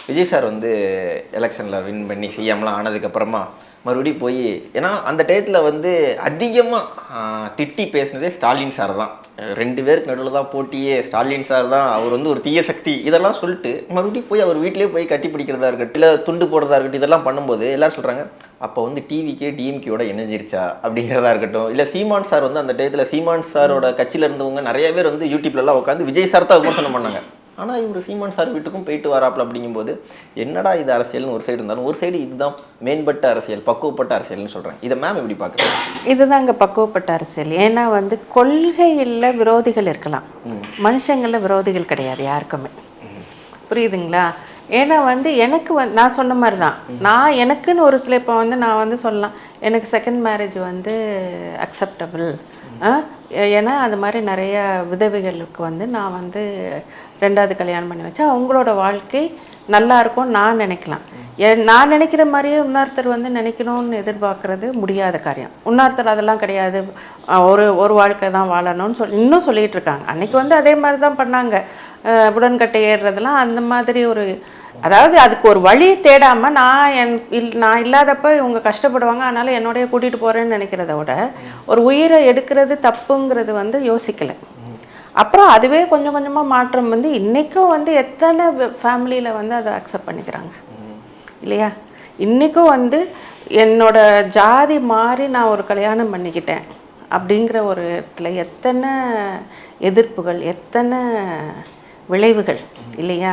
Vijay sir வந்து எலெக்ஷனில் win பண்ணி சிஎம்லாம் ஆனதுக்கப்புறமா மறுபடியும் போய், ஏன்னா அந்த டயத்தில் வந்து அதிகமாக திட்டி பேசினதே ஸ்டாலின் சார் தான். 2 பேருக்கு நடுவில் தான் போட்டியே, ஸ்டாலின் சார் தான், அவர் வந்து ஒரு தீய சக்தி இதெல்லாம் சொல்லிட்டு மறுபடியும் போய் அவர் வீட்டிலே போய் கட்டி பிடிக்கிறதா இருக்கட்டும், இல்லை துண்டு போடுறதா இருக்கட்டும், இதெல்லாம் பண்ணும்போது எல்லோரும் சொல்கிறாங்க அப்போ வந்து டிவிக்கே டிஎம்கேயோட இணைஞ்சிருச்சா அப்படிங்கிறதா இருக்கட்டும். இல்லை சீமான் சார் வந்து அந்த டயத்தில் சீமான் சாரோட கட்சியில் இருந்தவங்க நிறைய பேர் வந்து யூடியூப்லலாம் உட்காந்து விஜய் சார் தான் விமர்சனம் பண்ணாங்க. ஆனால் இவர் சீமான் சார் வீட்டுக்கும் போயிட்டு வராப்பில் அப்படிங்கும்போது என்னடா இது அரசியல்னு ஒரு சைடு இருந்தாலும், ஒரு சைடு இதுதான் மேம்பட்ட அரசியல், பக்குவப்பட்ட அரசியல்னு சொல்கிறேன். இதை மேம் எப்படி பார்க்குறேன்? இதுதாங்க பக்குவப்பட்ட அரசியல். ஏன்னா வந்து கொள்கையில் விரோதிகள் இருக்கலாம், மனுஷங்களில் விரோதிகள் கிடையாது யாருக்குமே. புரியுதுங்களா? ஏன்னா வந்து எனக்கு நான் சொன்ன மாதிரி தான், நான் எனக்குன்னு ஒரு சில இப்போ வந்து நான் வந்து சொல்லலாம் எனக்கு செகண்ட் மேரேஜ் வந்து அக்செப்டபிள். ஏன்னா அது மாதிரி நிறைய விதவைகளுக்கு வந்து நான் வந்து 2வது கல்யாணம் பண்ணி வச்சா அவங்களோட வாழ்க்கை நல்லா இருக்கும்னு நான் நினைக்கலாம். நான் நினைக்கிற மாதிரியே இன்னொருத்தர் வந்து நினைக்கணும்னு எதிர்பார்க்கறது முடியாத காரியம். இன்னொருத்தர் அதெல்லாம் கிடையாது, ஒரு வாழ்க்கை தான் வாழணும்னு இன்னும் சொல்லிகிட்டு இருக்காங்க. அன்றைக்கி வந்து அதே மாதிரி தான் பண்ணாங்க, உடன்கட்டை ஏறுறதெல்லாம் அந்த மாதிரி ஒரு, அதாவது அதுக்கு ஒரு வழி தேடாமல் நான் இல்லாதப்ப இவங்க கஷ்டப்படுவாங்க அதனால் என்னோடைய கூட்டிகிட்டு போகிறேன்னு நினைக்கிறத விட ஒரு உயிரை எடுக்கிறது தப்புங்கிறது வந்து யோசிக்கலை. அப்புறம் அதுவே கொஞ்சம் கொஞ்சமாக மாற்றம் வந்து இன்றைக்கும் வந்து எத்தனை ஃபேமிலியில் வந்து அதை அக்செப்ட் பண்ணிக்கிறாங்க இல்லையா? இன்றைக்கும் வந்து என்னோட ஜாதி மாறி நான் ஒரு கல்யாணம் பண்ணிக்கிட்டேன் அப்படிங்கிற ஒரு இடத்துல எத்தனை எதிர்ப்புகள், எத்தனை விளைவுகள் இல்லையா?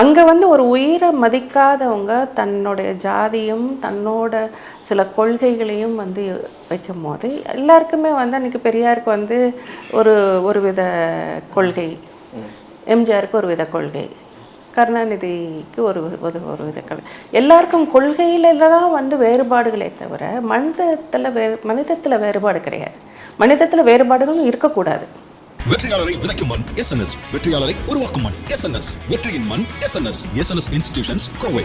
அங்கே வந்து ஒரு உயிரை மதிக்காதவங்க தன்னுடைய ஜாதியும் தன்னோட சில கொள்கைகளையும் வந்து வைக்கும் போது எல்லாருக்குமே வந்து அன்றைக்கி பெரியாருக்கு வந்து ஒரு வித கொள்கை, எம்ஜிஆருக்கு ஒரு வித கொள்கை, கருணாநிதிக்கு ஒரு வித கொள்கை, எல்லாருக்கும் கொள்கையில் தான் வந்து வேறுபாடுகளே தவிர மனிதத்தில் வேறுபாடு கிடையாது. மனிதத்தில் வேறுபாடுகளும் இருக்கக்கூடாது. வெற்றியாளரை விதைக்கும் மண் எஸ்என்எஸ், வெற்றியாளரை உருவாக்கும் மண் எஸ்என்எஸ், வெற்றியின் மண் எஸ்என்எஸ். SNS institutions Kovai.